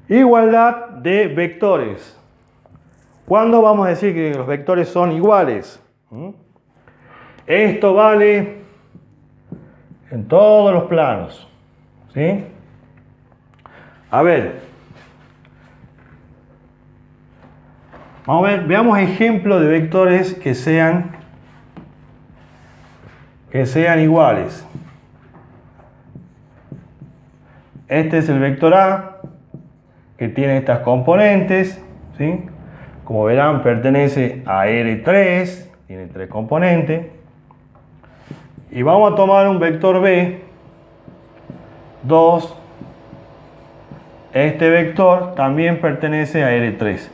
Igualdad de vectores. ¿Cuándo vamos a decir que los vectores son iguales? Esto vale en todos los planos. ¿Sí? A ver. Vamos a ver, veamos ejemplos de vectores que sean iguales. Este es el vector A, que tiene estas componentes, ¿sí? Como verán, pertenece a R3, tiene 3 componentes. Y vamos a tomar un vector B, 2. Este vector también pertenece a R3.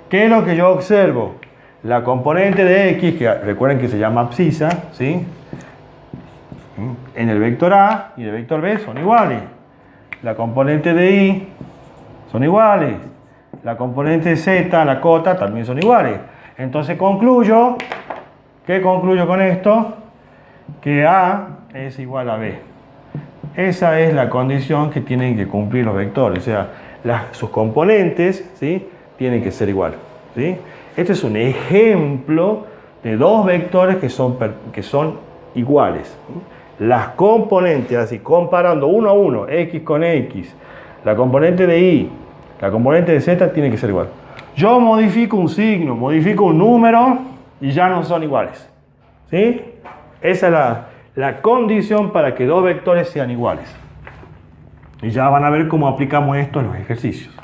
¿Qué es lo que yo observo? La componente de X, que recuerden que se llama abscisa, ¿sí? En el vector A y el vector B son iguales. La componente de Y son iguales. La componente de Z, la cota, también son iguales. Entonces concluyo, ¿qué concluyo con esto? Que A es igual a B. Esa es la condición que tienen que cumplir los vectores. O sea, sus componentes, ¿sí?, tienen que ser iguales, ¿sí? Este es un ejemplo de dos vectores que son iguales. Las componentes, así comparando uno a uno, X con X, la componente de Y, la componente de Z tiene que ser igual. Yo modifico un signo, modifico un número y ya no son iguales, ¿sí? Esa es la condición para que dos vectores sean iguales. Y ya van a ver cómo aplicamos esto en los ejercicios.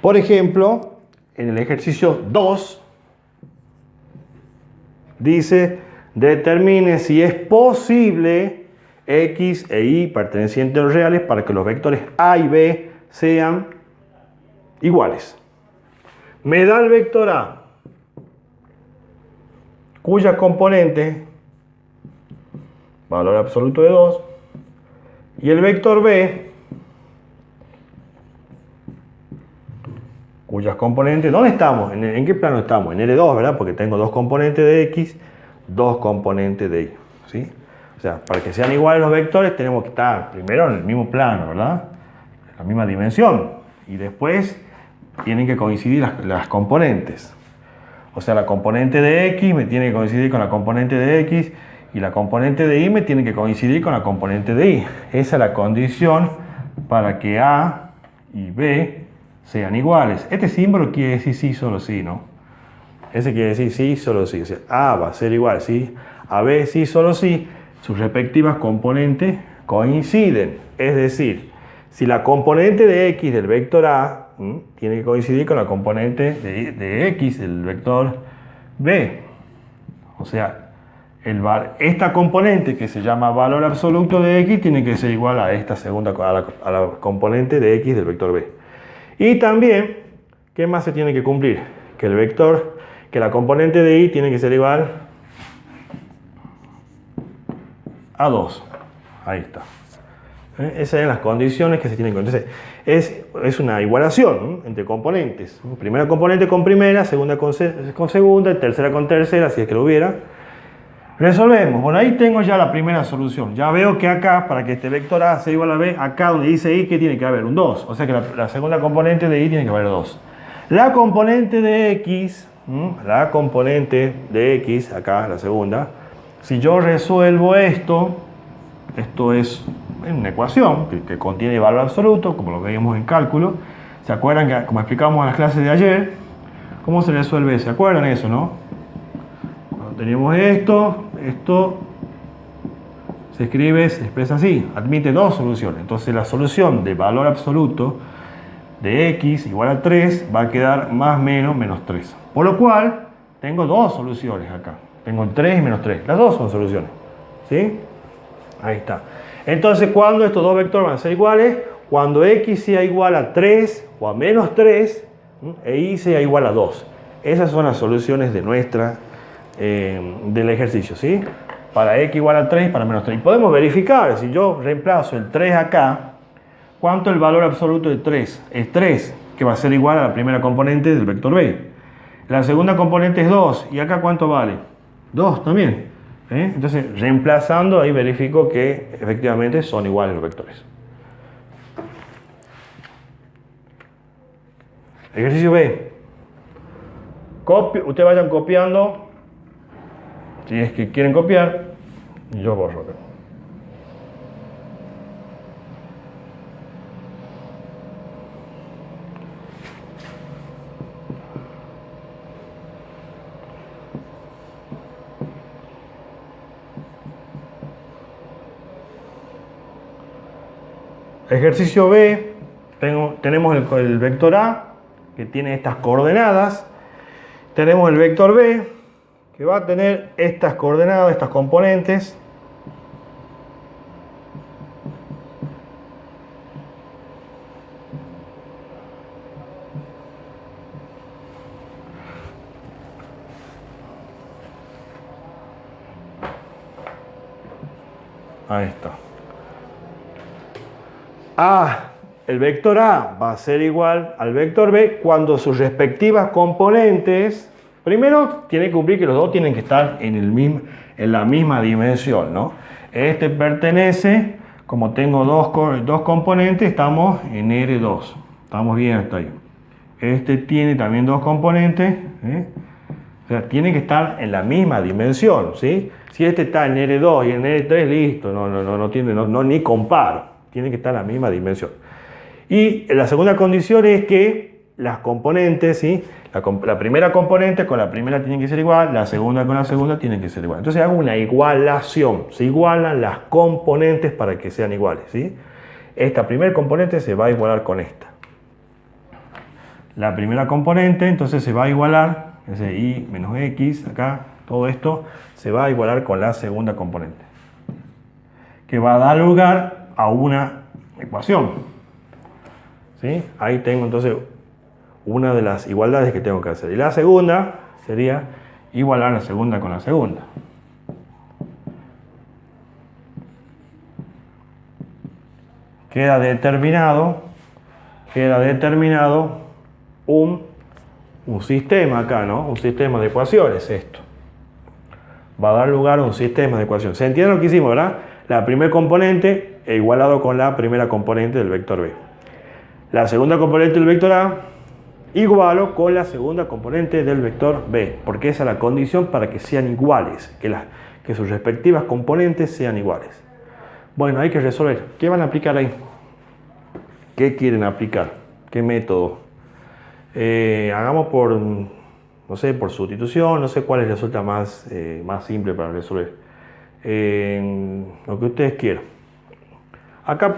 Por ejemplo, en el ejercicio 2, dice, determine si es posible X e Y pertenecientes a los reales para que los vectores A y B sean iguales. Me da el vector A, cuya componente, valor absoluto de 2, y el vector B, cuyas componentes, ¿dónde estamos? ¿En qué plano estamos? En L2, ¿verdad? Porque tengo dos componentes de X, dos componentes de Y, ¿sí? O sea, para que sean iguales los vectores tenemos que estar primero en el mismo plano, ¿verdad? En la misma dimensión. Y después tienen que coincidir las componentes. O sea, la componente de X me tiene que coincidir con la componente de X y la componente de Y me tiene que coincidir con la componente de Y. Esa es la condición para que A y B sean iguales. Este símbolo quiere decir sí, solo sí, ¿no? Ese quiere decir sí, solo sí. O sea, A va a ser igual, sí. A B, sí, solo sí. Sus respectivas componentes coinciden. Es decir, si la componente de X del vector A tiene que coincidir con la componente de X del vector B. O sea, esta componente que se llama valor absoluto de X tiene que ser igual a esta segunda, a la componente de X del vector B. Y también, ¿qué más se tiene que cumplir? Que la componente de Y tiene que ser igual a 2. Ahí está. Esas son las condiciones que se tienen que cumplir. Entonces, es una igualación entre componentes. Primera componente con primera, segunda con segunda, tercera con tercera, si es que lo hubiera. Resolvemos. Bueno, ahí tengo ya la primera solución. Ya veo que acá, para que este vector A sea igual a B, acá donde dice Y, ¿qué tiene que haber? Un 2. O sea que la segunda componente de Y tiene que haber 2. La componente de X, acá, la segunda, si yo resuelvo esto es una ecuación que contiene valor absoluto, como lo veíamos en cálculo. ¿Se acuerdan que, como explicamos en las clases de ayer, cómo se resuelve? ¿Se acuerdan eso, no? Cuando tenemos esto se expresa así, admite dos soluciones. Entonces la solución de valor absoluto de X igual a 3 va a quedar más menos 3. Por lo cual, tengo dos soluciones acá. Tengo 3 y menos 3. Las dos son soluciones. ¿Sí? Ahí está. Entonces, ¿cuándo estos dos vectores van a ser iguales? Cuando X sea igual a 3 o a menos 3 e Y sea igual a 2. Esas son las soluciones de del ejercicio, ¿sí? Para X igual a 3 y para menos 3. Y podemos verificar, si yo reemplazo el 3 acá, ¿cuánto es el valor absoluto de 3? Es 3, que va a ser igual a la primera componente del vector B. La segunda componente es 2. ¿Y acá cuánto vale? 2 también. Entonces, reemplazando, ahí verifico que efectivamente son iguales los vectores. Ejercicio B. Ustedes vayan copiando. Si es que quieren copiar, y yo borro acá. Ejercicio B, tenemos el vector A, que tiene estas coordenadas. Tenemos el vector B, que va a tener estas coordenadas, estas componentes. Ahí está. El vector A va a ser igual al vector B cuando sus respectivas componentes, primero tiene que cumplir que los dos tienen que estar en la misma dimensión, ¿no? Este pertenece, como tengo dos componentes, estamos en R2. Estamos bien hasta ahí. Este tiene también dos componentes, o sea, tiene que estar en la misma dimensión, ¿sí? Si este está en R2 y en R3, listo, no ni comparo, tiene que estar en la misma dimensión. Y la segunda condición es que las componentes, ¿sí? La primera componente con la primera tiene que ser igual, la segunda con la segunda tiene que ser igual. Entonces hago una igualación, se igualan las componentes para que sean iguales, ¿sí? Esta primera componente se va a igualar con esta. La primera componente entonces se va a igualar, ese y menos x, acá, todo esto se va a igualar con la segunda componente, que va a dar lugar a una ecuación. ¿Sí? Ahí tengo entonces una de las igualdades que tengo que hacer. Y la segunda sería igualar la segunda con la segunda. Queda determinado un sistema acá, ¿no? Un sistema de ecuaciones, esto. Va a dar lugar a un sistema de ecuaciones. ¿Se entiende lo que hicimos, verdad? La primera componente igualado con la primera componente del vector B. La segunda componente del vector A igualo con la segunda componente del vector B, porque esa es la condición para que sean iguales, que sus respectivas componentes sean iguales. Bueno, hay que resolver. ¿Qué van a aplicar ahí? ¿Qué quieren aplicar? ¿Qué método? Hagamos por, no sé, por sustitución, no sé cuál les resulta más simple para resolver. Lo que ustedes quieran. Acá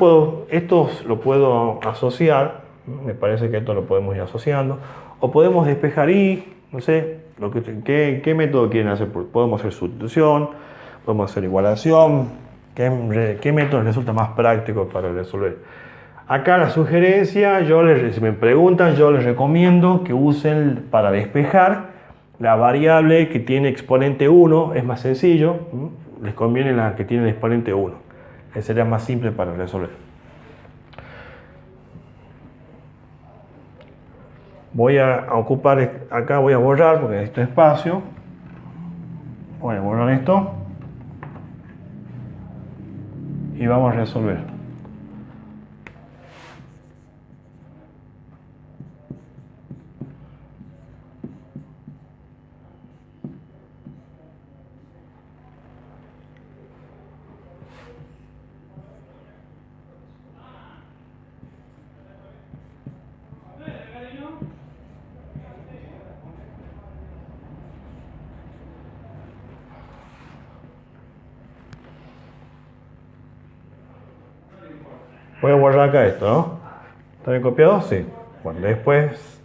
esto lo puedo asociar, me parece que esto lo podemos ir asociando, o podemos despejar y, no sé, ¿qué método quieren hacer? Podemos hacer sustitución, podemos hacer igualación, ¿qué método les resulta más práctico para resolver? Acá la sugerencia, si me preguntan, yo les recomiendo que usen para despejar la variable que tiene exponente 1, es más sencillo, les conviene la que tiene exponente 1. Que sería más simple para resolver. Voy a ocupar acá, voy a borrar porque necesito espacio. Voy a borrar esto y vamos a resolver. Voy a borrar acá esto, ¿no? ¿Está bien copiado? Sí. Bueno, después...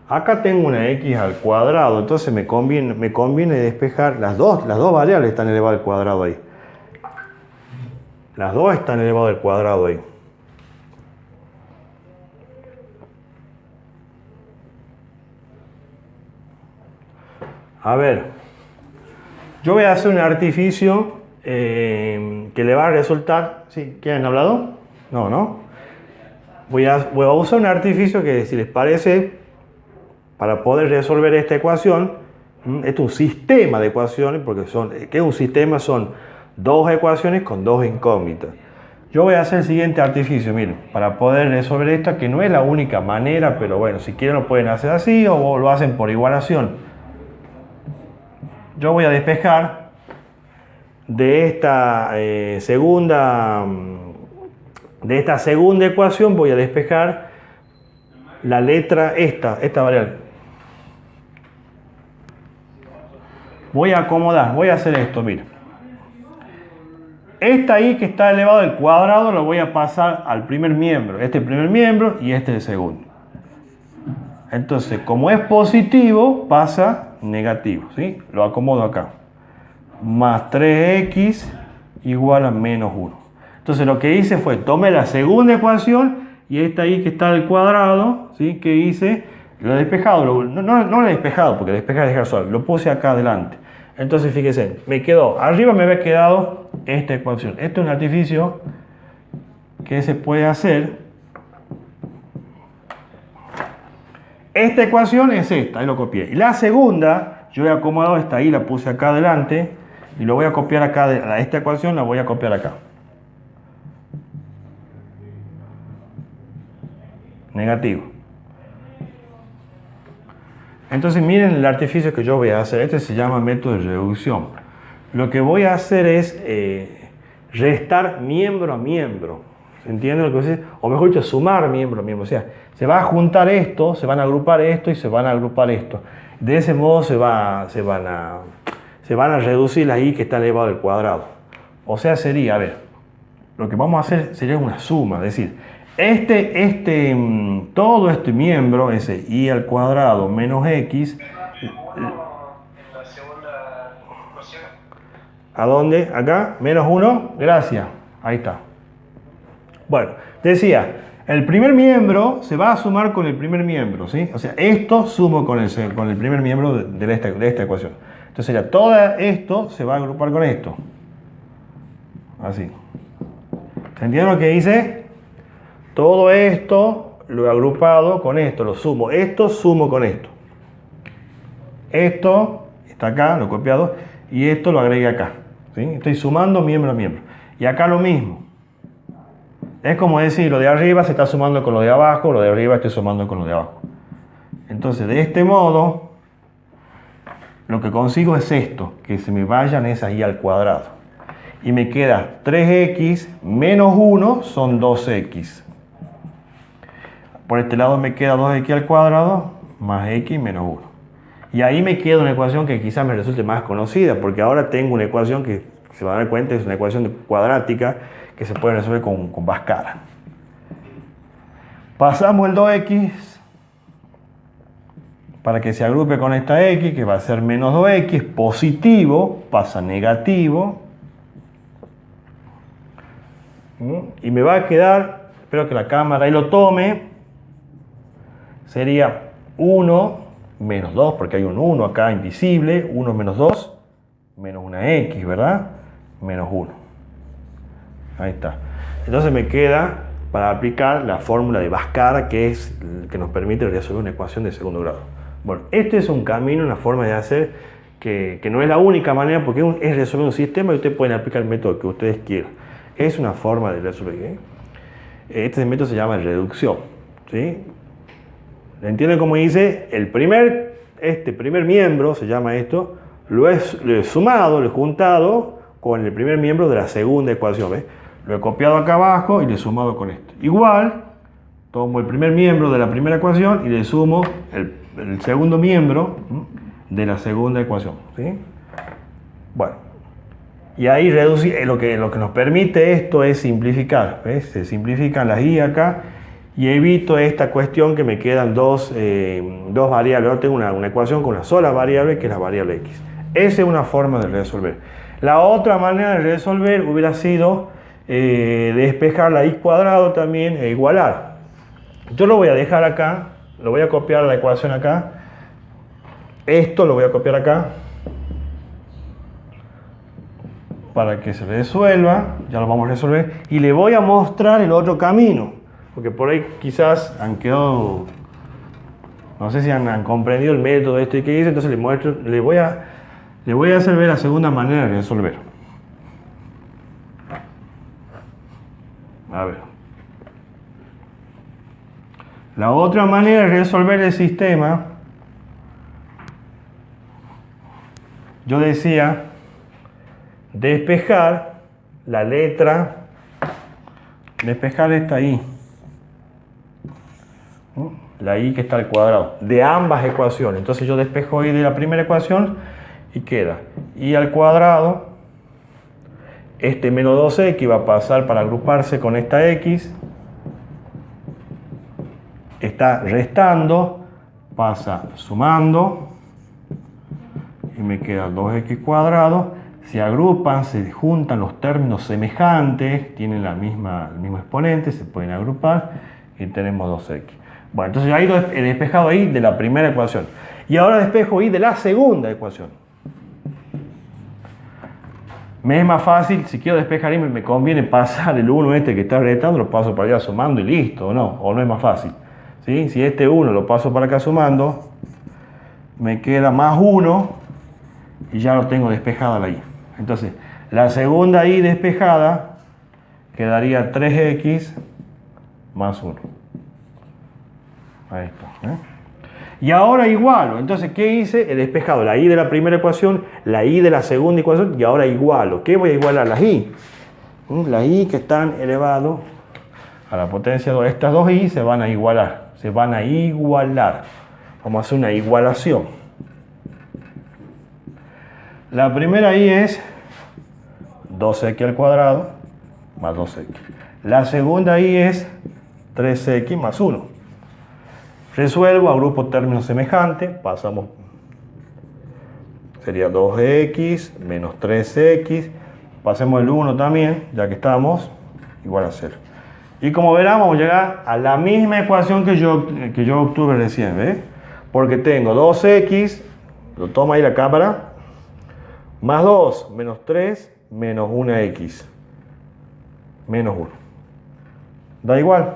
Acá tengo una x al cuadrado, entonces me conviene despejar las dos variables están elevadas al cuadrado ahí. Las dos están elevadas al cuadrado ahí. A ver, yo voy a hacer un artificio que le va a resultar... ¿Sí? ¿Quién ha hablado? No, ¿no? Voy a usar un artificio que, si les parece, para poder resolver esta ecuación, este es un sistema de ecuaciones, porque ¿qué es un sistema? Son dos ecuaciones con dos incógnitas. Yo voy a hacer el siguiente artificio, miren, para poder resolver esta, que no es la única manera, pero bueno, si quieren lo pueden hacer así o lo hacen por igualación. Yo voy a despejar de esta segunda ecuación, voy a despejar la letra esta variable. Voy a acomodar, voy a hacer esto, mira. Esta ahí que está elevado al cuadrado lo voy a pasar al primer miembro. Este es el primer miembro y este es el segundo. Entonces, como es positivo, pasa negativo, ¿sí? Lo acomodo acá. Más 3x igual a menos 1. Entonces lo que hice fue, tomé la segunda ecuación y esta ahí que está al cuadrado, ¿sí? Que hice, lo he despejado, no lo he despejado, porque despejar es dejar solo, lo puse acá adelante. Entonces fíjense, me quedó, arriba me había quedado esta ecuación. Esto es un artificio que se puede hacer. Esta ecuación es esta, ahí lo copié. Y la segunda, yo he acomodado esta ahí, la puse acá adelante y lo voy a copiar acá, esta ecuación la voy a copiar acá. Negativo. Entonces miren el artificio que yo voy a hacer. Este se llama método de reducción. Lo que voy a hacer es restar miembro a miembro. ¿Se entiende lo que voy a decir? O mejor dicho, sumar miembro a miembro. O sea, se va a juntar esto, se van a agrupar esto y se van a agrupar esto. De ese modo se van a reducir las i que está elevado al cuadrado. O sea, sería, a ver, lo que vamos a hacer sería una suma. Es decir, todo este miembro, ese i al cuadrado menos x. La segunda ecuación. ¿A dónde? Acá, menos 1, gracias. Ahí está. Bueno, decía, el primer miembro se va a sumar con el primer miembro, ¿sí? O sea, esto sumo con el primer miembro de esta ecuación. Entonces sería, todo esto se va a agrupar con esto. Así. ¿Se entiende lo que hice? Todo esto lo he agrupado con esto, lo sumo. Esto sumo con esto. Esto está acá, lo he copiado, y esto lo agregué acá. ¿Sí? Estoy sumando miembro a miembro. Y acá lo mismo. Es como decir, lo de arriba se está sumando con lo de abajo, lo de arriba estoy sumando con lo de abajo. Entonces, de este modo, lo que consigo es esto, que se me vayan esas y al cuadrado. Y me queda 3x menos 1 son 2x. Por este lado me queda 2x al cuadrado más x menos 1. Y ahí me queda una ecuación que quizás me resulte más conocida, porque ahora tengo una ecuación que, se van a dar cuenta, es una ecuación cuadrática que se puede resolver con Bhaskara. Pasamos el 2x para que se agrupe con esta x, que va a ser menos 2x, positivo, pasa negativo. Y me va a quedar, espero que la cámara ahí lo tome, sería 1 menos 2, porque hay un 1 acá invisible, 1 menos 2, menos una x, ¿verdad? Menos 1. Ahí está. Entonces me queda para aplicar la fórmula de Bhaskara, que es el que nos permite resolver una ecuación de segundo grado. Bueno, este es un camino, una forma de hacer que no es la única manera, porque es resolver un sistema y ustedes pueden aplicar el método que ustedes quieran. Es una forma de resolver. Este método se llama reducción. ¿Sí? ¿Entienden cómo dice? Este primer miembro, se llama esto, lo he sumado, lo he juntado con el primer miembro de la segunda ecuación. ¿Ves? Lo he copiado acá abajo y le he sumado con esto. Igual, tomo el primer miembro de la primera ecuación y le sumo el segundo miembro de la segunda ecuación. ¿Sí? Bueno, y ahí lo que nos permite esto es simplificar. ¿Ves? Se simplifican las i acá y evito esta cuestión que me quedan dos variables. Ahora tengo una ecuación con una sola variable, que es la variable x. Esa es una forma de resolver. La otra manera de resolver hubiera sido despejar la x cuadrado también e igualar. Yo lo voy a dejar acá, lo voy a copiar la ecuación acá. Esto lo voy a copiar acá. para que se resuelva, ya lo vamos a resolver, y le voy a mostrar el otro camino, porque por ahí quizás han quedado, no sé si han comprendido el método este que hice, entonces le voy a hacer ver la segunda manera de resolver. A ver. La otra manera de resolver el sistema, yo decía, despejar la letra, despejar esta I, la I que está al cuadrado, de ambas ecuaciones. Entonces yo despejo I de la primera ecuación y queda I al cuadrado, este menos 2x va a pasar para agruparse con esta X, está restando, pasa sumando, y me queda 2x cuadrado. Se agrupan, se juntan los términos semejantes, tienen el mismo exponente, se pueden agrupar y tenemos 2x. Bueno, entonces ahí he despejado I de la primera ecuación. Y ahora despejo I de la segunda ecuación. Me es más fácil, si quiero despejar I, me conviene pasar el 1 este que está restando, lo paso para allá sumando y listo, o no es más fácil. ¿Sí? Si este 1 lo paso para acá sumando, me queda más 1 y ya lo tengo despejada la I. Entonces, la segunda I despejada quedaría 3x más 1. Ahí está. Y ahora igualo. Entonces, ¿qué hice? He despejado la I de la primera ecuación, la I de la segunda ecuación y ahora igualo. ¿Qué voy a igualar? Las I. Las I que están elevado a la potencia 2. Estas dos I se van a igualar. Se van a igualar. Vamos a hacer una igualación. La primera I es 2x al cuadrado más 2x. La segunda I es 3x más 1. Resuelvo, agrupo términos semejantes, pasamos, sería 2x menos 3x, pasemos el 1 también, ya que estamos, igual a 0. Y como verán, vamos a llegar a la misma ecuación que yo obtuve recién, ¿ves? Porque tengo 2x, lo toma ahí la cámara, más 2 menos 3 menos 1x menos 1. Da igual.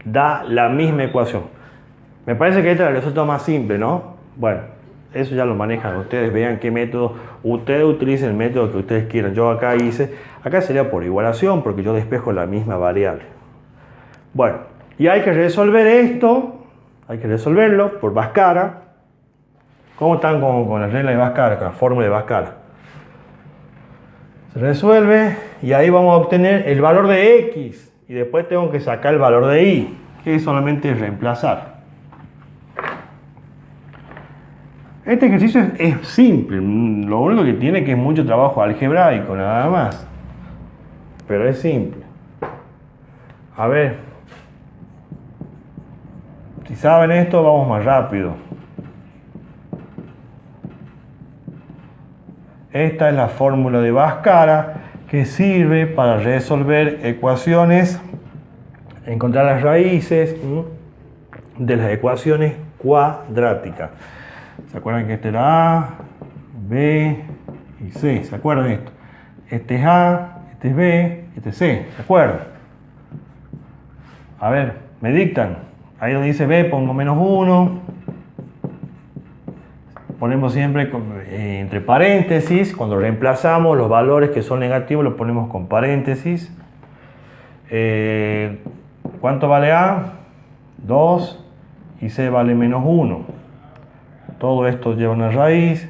Da la misma ecuación. Me parece que esta es el resultado más simple, ¿no? Bueno, eso ya lo manejan ustedes. Vean qué método. Ustedes utilicen el método que ustedes quieran. Yo acá sería por igualación porque yo despejo la misma variable. Bueno, y hay que resolver esto. Hay que resolverlo por Bhaskara. ¿Cómo están con la regla de Bhaskara, con la fórmula de Bhaskara? Se resuelve y ahí vamos a obtener el valor de X. Y después tengo que sacar el valor de Y, que es solamente reemplazar. Este ejercicio es simple. Lo único que tiene que es mucho trabajo algebraico, nada más. Pero es simple. A ver. Si saben esto, vamos más rápido. Esta es la fórmula de Bhaskara que sirve para resolver ecuaciones, encontrar las raíces de las ecuaciones cuadráticas. ¿Se acuerdan que este era A, B y C? ¿Se acuerdan de esto? Este es A, este es B, este es C. ¿Se acuerdan? A ver, me dictan. Ahí donde dice B pongo menos 1. Ponemos siempre entre paréntesis. Cuando reemplazamos los valores que son negativos los ponemos con paréntesis. ¿Cuánto vale A? 2 y C vale menos 1. Todo esto lleva una raíz.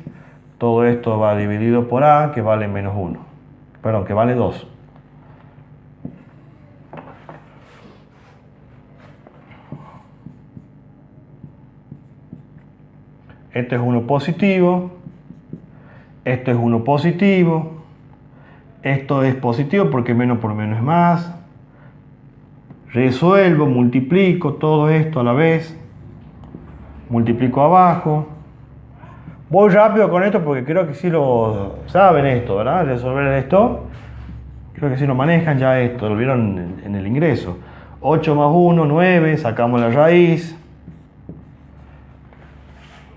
Todo esto va dividido por A, que vale menos 1. Perdón, que vale 2. Este es 1 positivo, esto es 1 positivo, esto es positivo porque menos por menos es más. Resuelvo, multiplico todo esto a la vez, multiplico abajo. Voy rápido con esto porque creo que sí lo saben esto, ¿verdad? Resolver esto, creo que sí lo manejan ya esto, lo vieron en el ingreso. 8 más 1, 9, sacamos la raíz.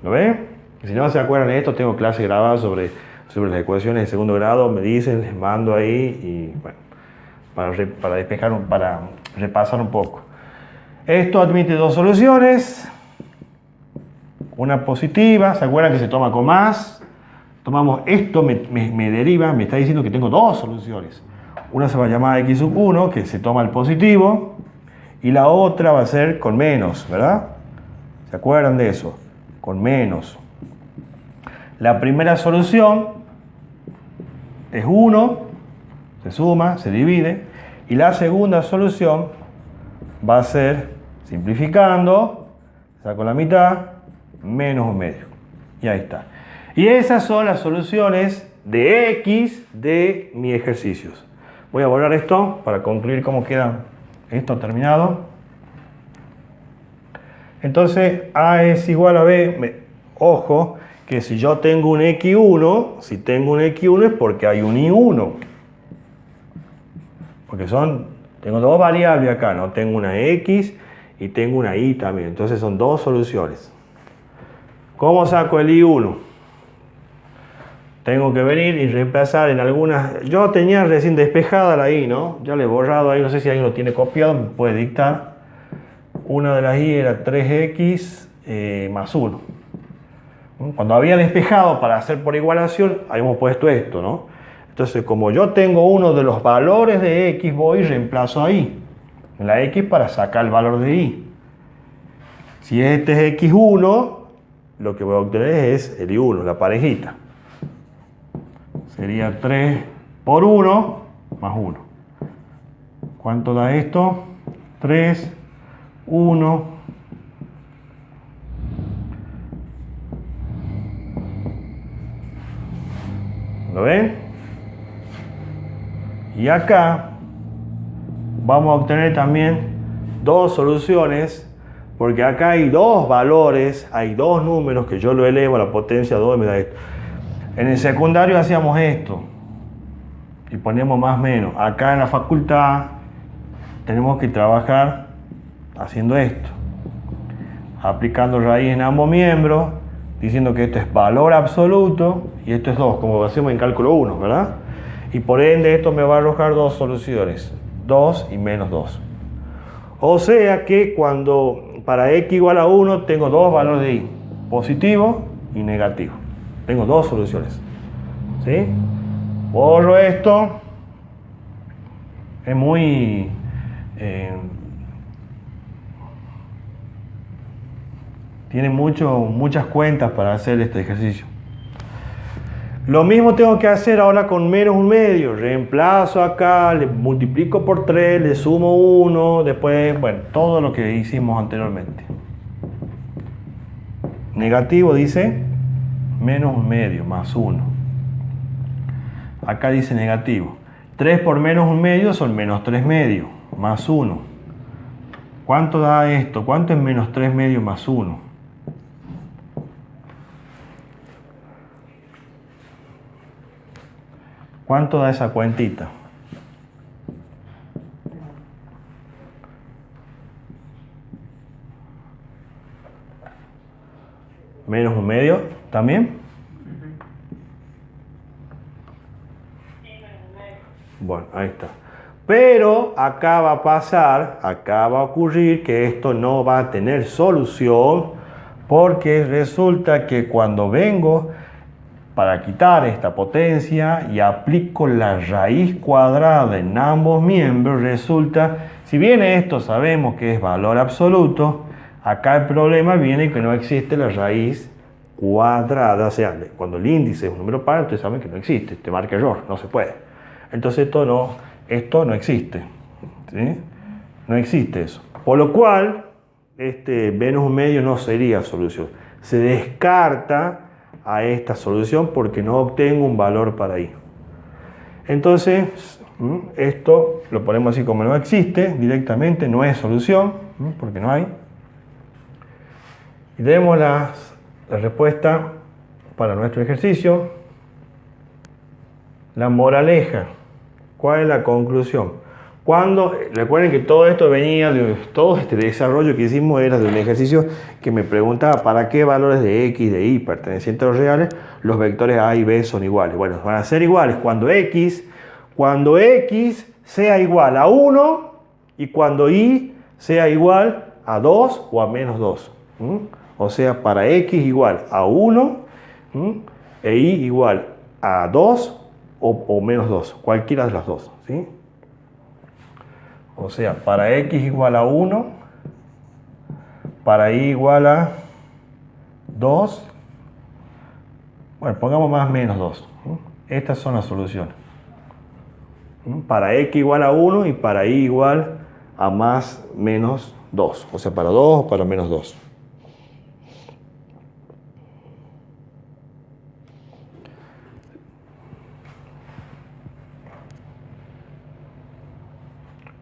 ¿Lo ven? Si no se acuerdan de esto, tengo clase grabada sobre sobre las ecuaciones de segundo grado, me dicen, les mando ahí y bueno, para repasar un poco. Esto admite dos soluciones, una positiva, ¿se acuerdan que se toma con más? Tomamos esto, me deriva, me está diciendo que tengo dos soluciones. Una se va a llamar x sub 1, que se toma el positivo, y la otra va a ser con menos, ¿verdad? ¿Se acuerdan de eso? Con menos. La primera solución es 1, se suma, se divide, y la segunda solución va a ser, simplificando, saco la mitad, menos 1/2. Y ahí está. Y esas son las soluciones de x de mis ejercicios. Voy a borrar esto para concluir cómo queda esto terminado. Entonces, A es igual a B. Ojo, que si yo tengo un x1, si tengo un x1 es porque hay un y1. Porque tengo dos variables acá, ¿no? Tengo una x y tengo una y también. Entonces son dos soluciones. ¿Cómo saco el y1? Tengo que venir y reemplazar en algunas... Yo tenía recién despejada la y, ¿no? Ya le he borrado ahí, no sé si alguien lo tiene copiado, me puede dictar. Una de las y era 3x más 1. Cuando había despejado para hacer por igualación, habíamos puesto esto, ¿no? Entonces, como yo tengo uno de los valores de x, voy y reemplazo ahí en la x para sacar el valor de y. Si este es x1, lo que voy a obtener es el y1, la parejita. Sería 3 por 1 más 1. ¿Cuánto da esto? 3, 1. ¿Lo ven? Y acá vamos a obtener también dos soluciones, porque acá hay dos valores, hay dos números que yo lo elevo a la potencia 2 y me da esto. En el secundario hacíamos esto y poníamos más menos. Acá en la facultad tenemos que trabajar haciendo esto, aplicando raíz en ambos miembros, diciendo que esto es valor absoluto y esto es 2, como hacemos en cálculo 1, ¿verdad? Y por ende esto me va a arrojar dos soluciones, 2 y menos 2. O sea que cuando para x igual a 1 tengo dos valores de y, positivo y negativo. Tengo dos soluciones. ¿Sí? Borro esto. Es muy... tiene muchas cuentas para hacer este ejercicio. Lo mismo tengo que hacer ahora con menos 1/2. Reemplazo acá, le multiplico por 3, le sumo 1, después, bueno, todo lo que hicimos anteriormente. Negativo dice menos 1/2 más 1. Acá dice negativo. 3 por menos 1/2 son menos 3/2 más 1. ¿Cuánto da esto? ¿Cuánto es menos 3/2 más 1? ¿Cuánto da esa cuentita? Menos 1/2 también. Bueno, ahí está. Pero acá va a pasar, acá va a ocurrir que esto no va a tener solución, porque resulta que cuando vengo para quitar esta potencia y aplico la raíz cuadrada en ambos miembros, resulta, si bien esto sabemos que es valor absoluto, acá el problema viene que no existe la raíz cuadrada, o sea, cuando el índice es un número par, ustedes saben que no existe, te marca error, no se puede. Entonces esto no existe, ¿sí? No existe eso. Por lo cual, este menos 1/2 no sería solución. Se descarta a esta solución porque no obtengo un valor para y. Entonces, esto lo ponemos así como no existe, directamente no es solución, porque no hay. Y tenemos la respuesta para nuestro ejercicio. La moraleja. ¿Cuál es la conclusión? Recuerden que todo esto venía todo este desarrollo que hicimos era de un ejercicio que me preguntaba para qué valores de x, de y pertenecientes a los reales los vectores a y b son iguales. Bueno, van a ser iguales cuando x sea igual a 1 y cuando y sea igual a 2 o a menos 2. O sea, para x igual a 1 e y igual a 2 o menos 2, cualquiera de las dos, ¿sí? O sea, para x igual a 1, para y igual a 2, bueno, pongamos más menos 2. Estas son las soluciones. Para x igual a 1 y para y igual a más menos 2. O sea, para 2 o para menos 2.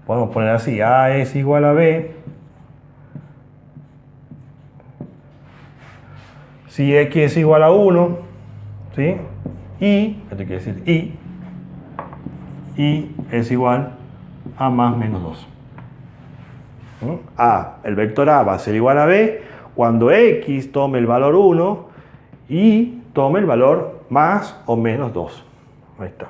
Podemos poner así, A es igual a B si x es igual a 1, ¿sí? Y, esto quiere decir y es igual a más menos 2. El vector A va a ser igual a B cuando x tome el valor 1 y tome el valor más o menos 2. Ahí está.